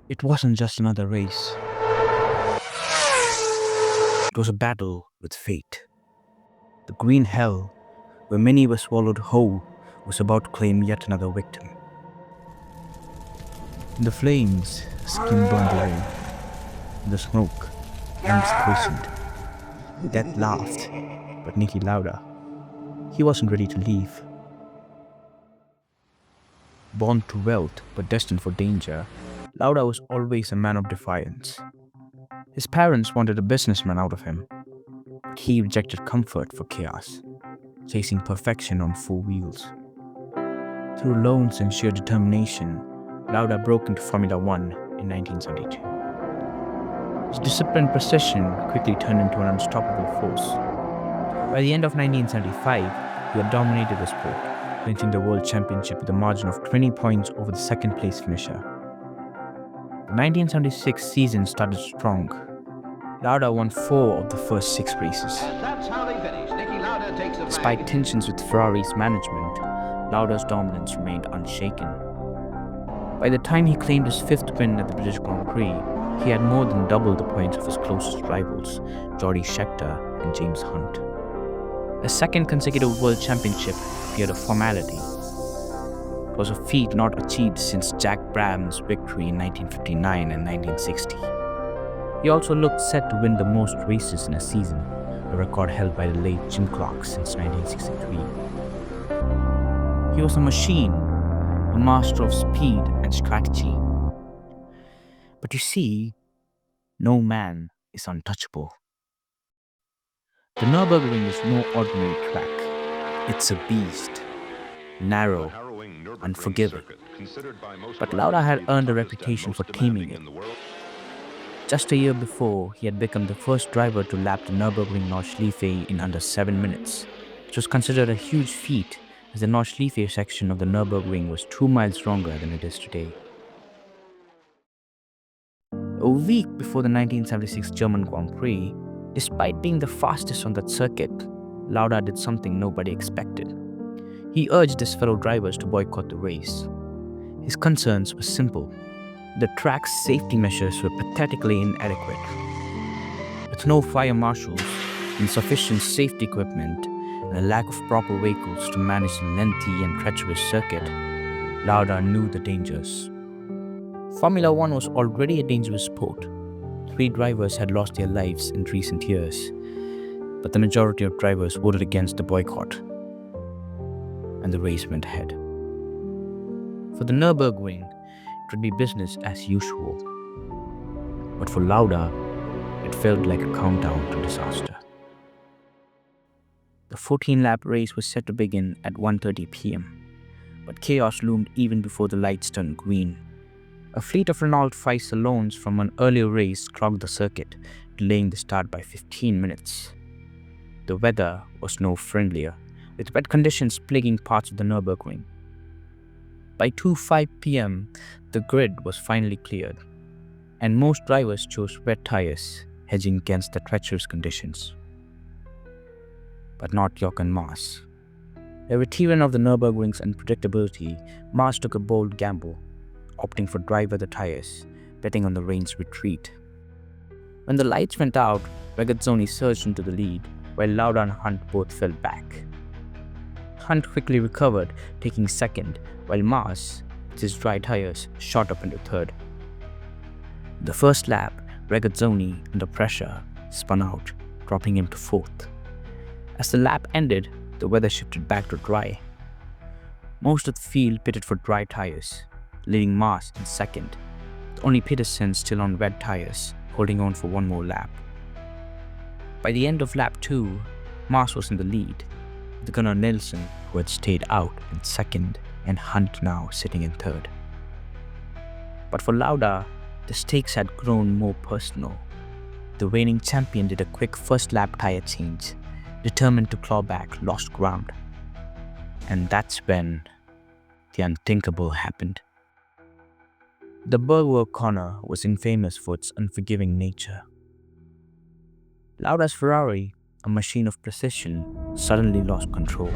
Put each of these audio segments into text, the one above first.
It wasn't just another race, it was a battle with fate. The green hell, where many were swallowed whole, was about to claim yet another victim. In the flames, skin burned away. In the smoke, lungs poisoned. Death laughed, but Niki Lauda, he wasn't ready to leave. Born to wealth but destined for danger, Lauda was always a man of defiance. His parents wanted a businessman out of him, but he rejected comfort for chaos, chasing perfection on four wheels. Through loans and sheer determination, Lauda broke into Formula One in 1972. His disciplined precision quickly turned into an unstoppable force. By the end of 1975, he had dominated the sport, clinching the world championship with a margin of 20 points over the second place finisher. The 1976 season started strong. Lauda won 4 of the first 6 races. That's how they finished. Niki Lauda takes the Despite tensions with Ferrari's management, Lauda's dominance remained unshaken. By the time he claimed his 5th win at the British Grand Prix, he had more than double the points of his closest rivals, Jody Scheckter and James Hunt. A second consecutive world championship appeared a formality. It was a feat not achieved since Jack Brabham's victory in 1959 and 1960. He also looked set to win the most races in a season, a record held by the late Jim Clark since 1963. He was a machine, a master of speed and strategy. But you see, no man is untouchable. The Nürburgring is no ordinary track. It's a beast, narrow, unforgiving. But Lauda had earned a reputation for taming it. Just a year before, he had become the first driver to lap the Nürburgring Nordschleife in under 7 minutes, which was considered a huge feat as the Nordschleife section of the Nürburgring was 2 miles longer than it is today. A week before the 1976 German Grand Prix, despite being the fastest on that circuit, Lauda did something nobody expected. He urged his fellow drivers to boycott the race. His concerns were simple. The track's safety measures were pathetically inadequate. With no fire marshals, insufficient safety equipment, and a lack of proper vehicles to manage the lengthy and treacherous circuit, Lauda knew the dangers. Formula One was already a dangerous sport. 3 drivers had lost their lives in recent years, but the majority of drivers voted against the boycott, and the race went ahead. For the Nürburgring, it would be business as usual. But for Lauda, it felt like a countdown to disaster. The 14-lap race was set to begin at 1:30 p.m., but chaos loomed even before the lights turned green. A fleet of Renault 5 Salons from an earlier race clogged the circuit, delaying the start by 15 minutes. The weather was no friendlier, with wet conditions plaguing parts of the Nürburgring. By 2:05 p.m., the grid was finally cleared, and most drivers chose wet tires, hedging against the treacherous conditions. But not Jochen Mass. A veteran of the Nürburgring's unpredictability, Mass took a bold gamble, opting for dry-weather tires, betting on the rain's retreat. When the lights went out, Regazzoni surged into the lead, while Lauda and Hunt both fell back. Hunt quickly recovered, taking second, while Mass, with his dry tires, shot up into third. The first lap, Regazzoni, under pressure, spun out, dropping him to fourth. As the lap ended, the weather shifted back to dry. Most of the field pitted for dry tires, leaving Mass in second, with only Peterson still on wet tires, holding on for one more lap. By the end of lap 2, Mass was in the lead, with Gunnar Nelson, who had stayed out, in second, and Hunt now sitting in third. But for Lauda, the stakes had grown more personal. The reigning champion did a quick first lap tire change, determined to claw back lost ground. And that's when the unthinkable happened. The Burgwell corner was infamous for its unforgiving nature. Lauda's Ferrari, a machine of precision, suddenly lost control.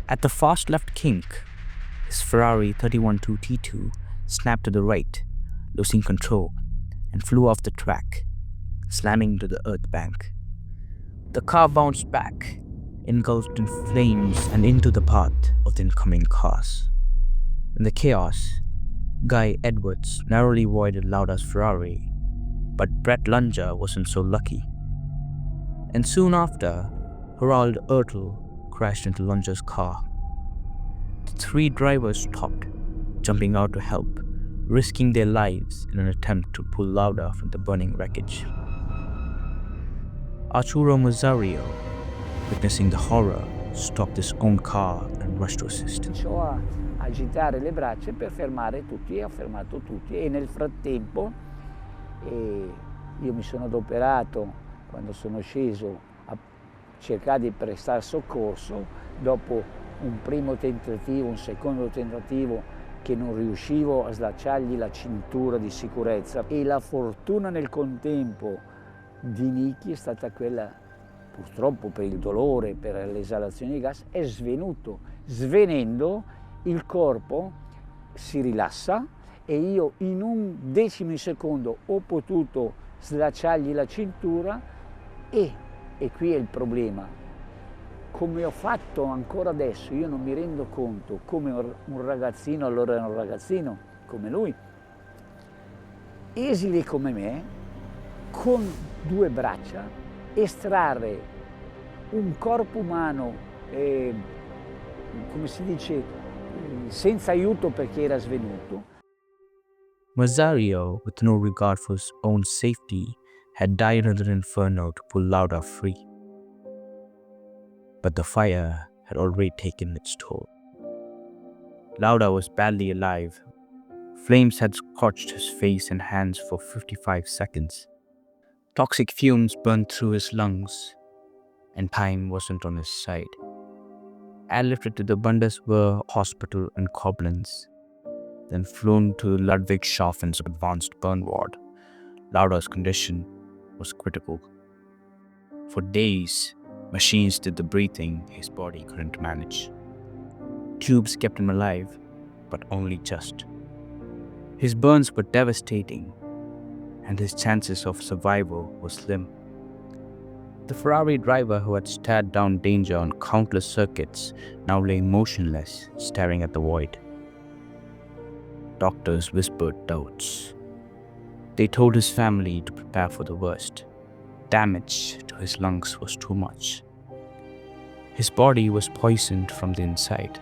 At the fast left kink, his Ferrari 312 T2 snapped to the right, losing control, and flew off the track, slamming into the earth bank. The car bounced back, engulfed in flames and into the path of the incoming cars. In the chaos, Guy Edwards narrowly avoided Lauda's Ferrari, but Brett Lunger wasn't so lucky. And soon after, Harald Ertl crashed into Lunger's car. The three drivers stopped, jumping out to help, risking their lives in an attempt to pull Lauda from the burning wreckage. Arturo Mazzario, witnessing the horror, stopped his own car and rushed to assist. Cominciò a agitare le braccia per fermare tutti, e ha fermato tutti, e nel frattempo io mi sono adoperato quando sono sceso a cercare di prestare soccorso. Dopo un primo tentativo, un secondo tentativo, che non riuscivo a slacciargli la cintura di sicurezza, e la fortuna nel contempo di Niki è stata quella, purtroppo per il dolore, per l'esalazione di gas, è svenuto. Svenendo il corpo si rilassa e io in un decimo di secondo ho potuto slacciargli la cintura e qui è il problema. Come ho fatto ancora adesso, io non mi rendo conto come un ragazzino, allora era un ragazzino come lui, esile come me, con due braccia, estrarre un corpo umano, come si dice, senza aiuto perché era svenuto. Mazzario, with no regard for his own safety, had died under the inferno to pull Lauda free. But the fire had already taken its toll. Lauda was badly alive. Flames had scorched his face and hands for 55 seconds. Toxic fumes burned through his lungs, and time wasn't on his side. Airlifted to the Bundeswehr hospital in Koblenz, then flown to Ludwigshafen's advanced burn ward. Lauda's condition was critical. For days, machines did the breathing his body couldn't manage. Tubes kept him alive, but only just. His burns were devastating, and his chances of survival were slim. The Ferrari driver who had stared down danger on countless circuits now lay motionless, staring at the void. Doctors whispered doubts. They told his family to prepare for the worst. Damage to his lungs was too much. His body was poisoned from the inside.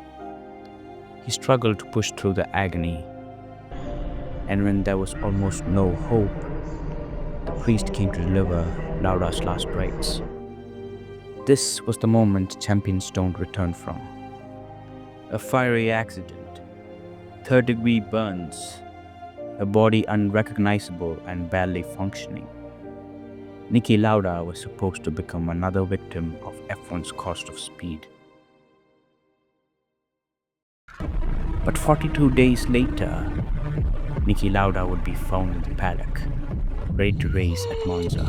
He struggled to push through the agony. And when there was almost no hope, the priest came to deliver Lauda's last rites. This was the moment champions don't return from. A fiery accident, third-degree burns, a body unrecognizable and barely functioning. Niki Lauda was supposed to become another victim of F1's cost of speed. But 42 days later, Niki Lauda would be found in the paddock, ready to race at Monza.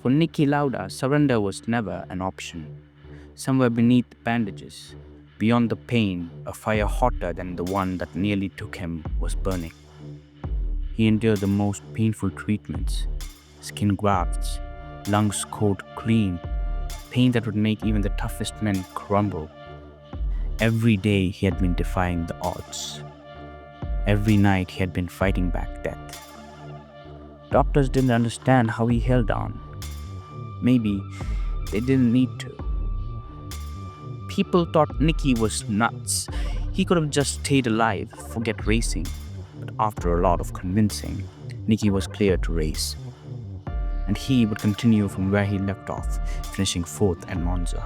For Niki Lauda, surrender was never an option. Somewhere beneath the bandages, beyond the pain, a fire hotter than the one that nearly took him was burning. He endured the most painful treatments, skin grafts, lungs scored clean, pain that would make even the toughest men crumble. Every day he had been defying the odds. Every night he had been fighting back death. Doctors didn't understand how he held on. Maybe they didn't need to. People thought Niki was nuts. He could have just stayed alive, forget racing. But after a lot of convincing, Niki was cleared to race. And he would continue from where he left off, finishing 4th at Monza.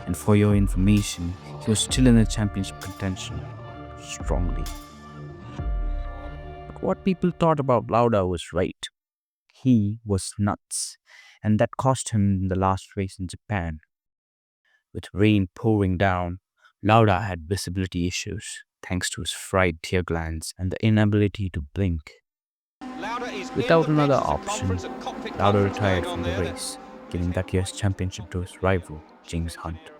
And for your information, he was still in the championship contention, strongly. But what people thought about Lauda was right. He was nuts, and that cost him the last race in Japan. With rain pouring down, Lauda had visibility issues, thanks to his fried tear glands and the inability to blink. Without another option, Lauda retired from the race, giving that year's championship to his rival, James Hunt.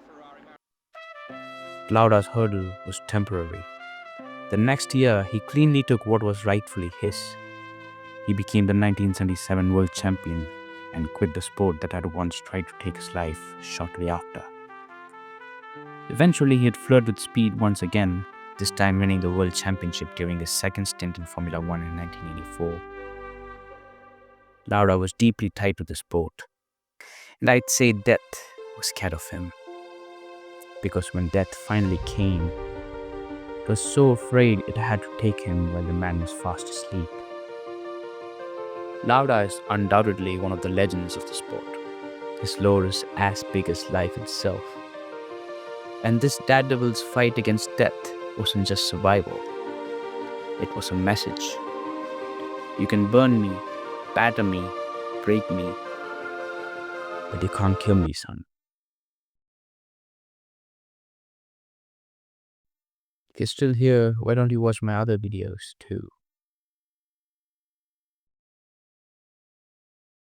Lauda's hurdle was temporary. The next year, he cleanly took what was rightfully his. He became the 1977 world champion and quit the sport that had once tried to take his life shortly after. Eventually, he had flirted with speed once again, this time winning the world championship during his second stint in Formula One in 1984. Lauda was deeply tied to the sport, and I'd say death was scared of him. Because when death finally came, it was so afraid it had to take him while the man was fast asleep. Lauda is undoubtedly one of the legends of the sport. His lore is as big as life itself. And this daredevil's fight against death wasn't just survival. It was a message. You can burn me, batter me, break me, but you can't kill me, son. If you're still here, why don't you watch my other videos too?